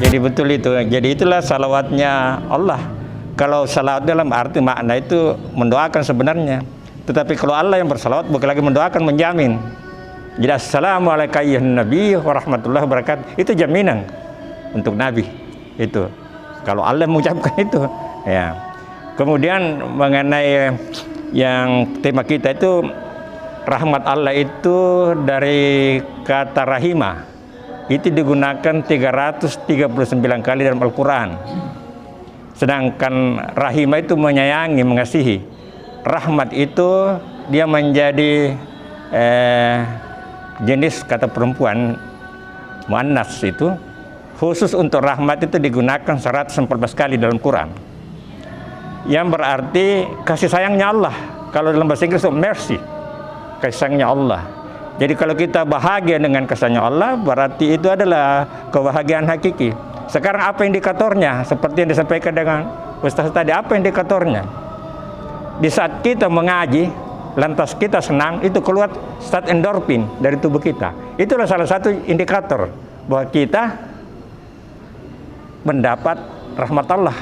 Jadi betul itu. Jadi itulah salawatnya Allah. Kalau salawat dalam arti makna itu mendoakan sebenarnya. Tetapi kalau Allah yang bersalawat bukan lagi mendoakan, menjamin. Jadi assalamualaikum ya Nabi warahmatullahi wabarakatuh. Itu jaminan untuk Nabi. Itu. Kalau Allah mengucapkan itu, ya. Kemudian mengenai yang tema kita itu rahmat Allah itu dari kata rahimah. Itu digunakan 339 kali dalam Al-Quran. Sedangkan rahimah itu menyayangi, mengasihi. Rahmat itu dia menjadi jenis kata perempuan, muannas itu. Khusus untuk rahmat itu digunakan 114 kali dalam Quran. Yang berarti kasih sayangnya Allah. Kalau dalam bahasa Inggris itu mercy, kasih sayangnya Allah. Jadi kalau kita bahagia dengan kasih sayangnya Allah, berarti itu adalah kebahagiaan hakiki. Sekarang apa indikatornya? Seperti yang disampaikan dengan Ustaz tadi, apa indikatornya? Di saat kita mengaji, lantas kita senang, itu keluar zat endorfin dari tubuh kita. Itulah salah satu indikator bahwa kita mendapat rahmat Allah.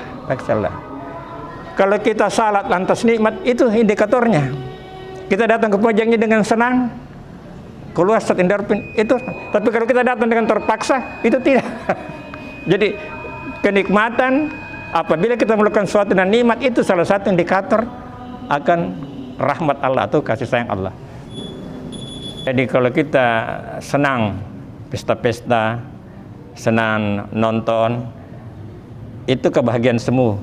Kalau kita salat lantas nikmat, itu indikatornya. Kita datang ke pojoknya dengan senang, keluar zat endorfin itu. Tapi kalau kita datang dengan terpaksa, itu tidak. Jadi kenikmatan apabila kita melakukan sesuatu dan nikmat, itu salah satu indikator akan rahmat Allah atau kasih sayang Allah. Jadi kalau kita senang pesta-pesta, senang nonton, itu kebahagiaan semu.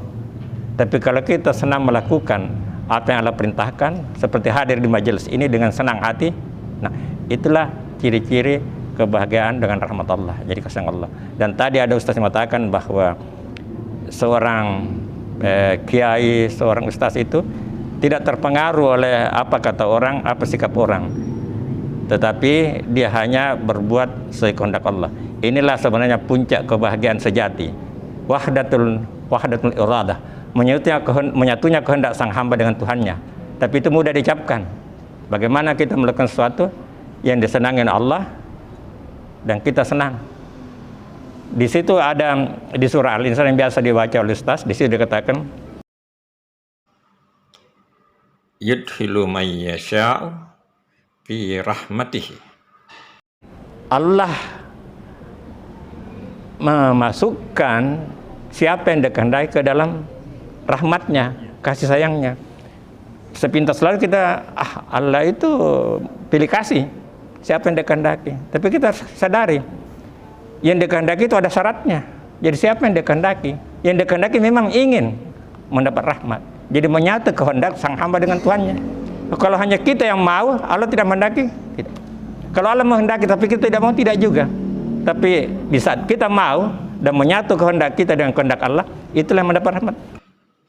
Tapi kalau kita senang melakukan apa yang Allah perintahkan, seperti hadir di majelis ini dengan senang hati, nah itulah ciri-ciri kebahagiaan dengan rahmat Allah, jadi kasih Allah. Dan tadi ada ustaz yang mengatakan bahwa seorang kiai, seorang ustaz itu tidak terpengaruh oleh apa kata orang, apa sikap orang, tetapi dia hanya berbuat sesuai kehendak Allah. Inilah sebenarnya puncak kebahagiaan sejati, wahdatul iradah, menyatunya kehendak sang hamba dengan Tuhannya. Tapi itu mudah diucapkan. Bagaimana kita melakukan sesuatu yang disenangi Allah dan kita senang. Di situ ada di surah Al-Insan yang biasa dibaca oleh Ustaz, di situ dikatakan yudkhilu may yasha'u fi rahmatihi. Allah memasukkan siapa yang dikehendaki ke dalam rahmatnya, kasih sayangnya. Sepintas lalu kita Allah itu pilih kasih siapa yang dikehendaki. Tapi kita sadari yang dikehendaki itu ada syaratnya. Jadi siapa yang dikehendaki? Yang dikehendaki memang ingin mendapat rahmat. Jadi menyatu kehendak sang hamba dengan Tuhannya. Kalau hanya kita yang mau, Allah tidak menghendaki, tidak. Kalau Allah menghendaki tapi kita tidak mau, tidak juga. Tapi di saat kita mau dan menyatu kehendak kita dengan kehendak Allah, itulah yang mendapat rahmat.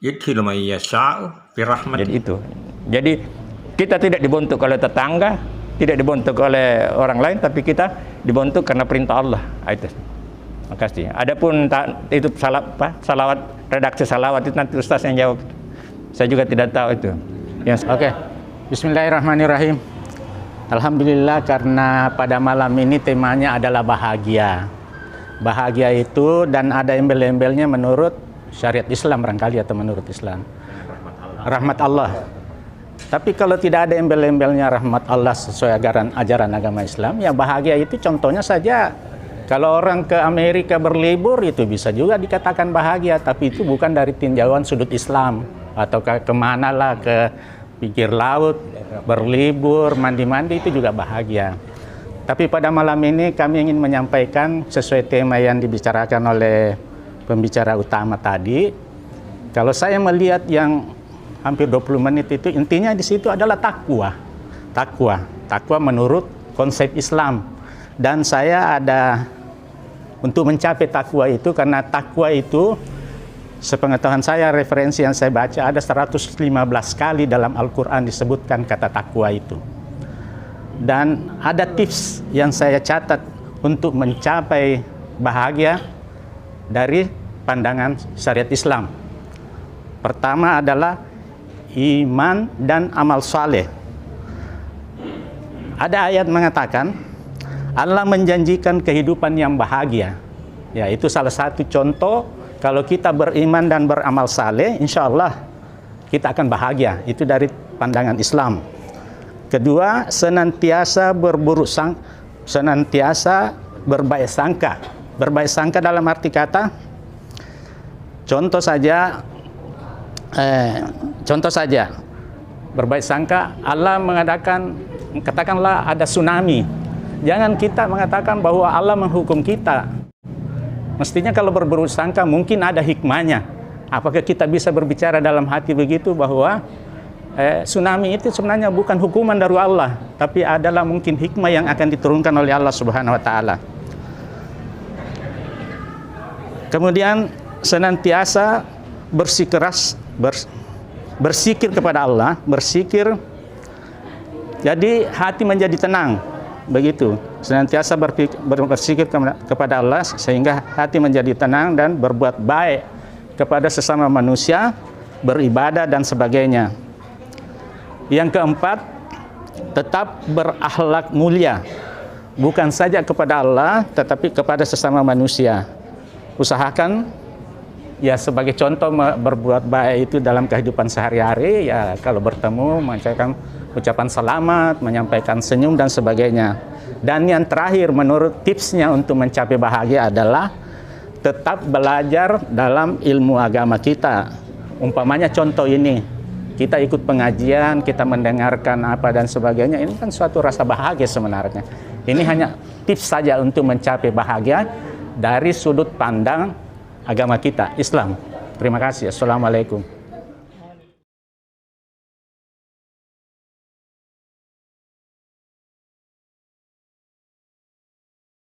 Yudkhilu may yasha'u fi rahmatihi. Jadi itu. Jadi kita tidak dibentuk oleh tetangga, tidak dibentuk oleh orang lain, tapi kita dibentuk karena perintah Allah. Itu. Makasih. Adapun itu salawat, redaksi salawat itu nanti Ustaz yang jawab. Saya juga tidak tahu itu. Oke. Bismillahirrahmanirrahim. Alhamdulillah, karena pada malam ini temanya adalah bahagia. Bahagia itu dan ada embel-embelnya menurut syariat Islam barangkali atau menurut Islam. Rahmat Allah. Tapi kalau tidak ada embel-embelnya rahmat Allah sesuai ajaran agama Islam, ya bahagia itu contohnya saja kalau orang ke Amerika berlibur itu bisa juga dikatakan bahagia, tapi itu bukan dari tinjauan sudut Islam atau kemana lah, ke pinggir laut, berlibur, mandi-mandi itu juga bahagia. Tapi pada malam ini kami ingin menyampaikan sesuai tema yang dibicarakan oleh pembicara utama tadi. Kalau saya melihat yang hampir 20 menit itu, intinya di situ adalah takwa. Takwa menurut konsep Islam. Dan saya ada untuk mencapai takwa itu, karena takwa itu sepengetahuan saya, referensi yang saya baca ada 115 kali dalam Al-Quran disebutkan kata takwa itu. Dan ada tips yang saya catat untuk mencapai bahagia dari pandangan syariat Islam. Pertama adalah iman dan amal saleh. Ada ayat mengatakan Allah menjanjikan kehidupan yang bahagia Ya, itu salah satu contoh kalau kita beriman dan beramal saleh, insya Allah kita akan bahagia. Itu dari pandangan Islam. Kedua, senantiasa senantiasa berbaik sangka. Berbaik sangka dalam arti kata, contoh saja, berbaik sangka Allah mengadakan, katakanlah ada tsunami. Jangan kita mengatakan bahwa Allah menghukum kita. Mestinya kalau berburuk sangka mungkin ada hikmahnya. Apakah kita bisa berbicara dalam hati begitu bahwa tsunami itu sebenarnya bukan hukuman dari Allah, tapi adalah mungkin hikmah yang akan diturunkan oleh Allah Subhanahu wa taala. Kemudian senantiasa bersikir kepada Allah, bersikir, jadi hati menjadi tenang, begitu. Senantiasa bersikir kepada Allah sehingga hati menjadi tenang dan berbuat baik kepada sesama manusia, beribadah dan sebagainya. Yang keempat, tetap berakhlak mulia, bukan saja kepada Allah tetapi kepada sesama manusia. Usahakan ya sebagai contoh berbuat baik itu dalam kehidupan sehari-hari, ya kalau bertemu mengucapkan ucapan selamat, menyampaikan senyum dan sebagainya. Dan yang terakhir menurut tipsnya untuk mencapai bahagia adalah tetap belajar dalam ilmu agama kita. Umpamanya contoh ini, kita ikut pengajian, kita mendengarkan apa dan sebagainya, ini kan suatu rasa bahagia sebenarnya. Ini hanya tips saja untuk mencapai bahagia dari sudut pandang agama kita, Islam. Terima kasih. Assalamualaikum.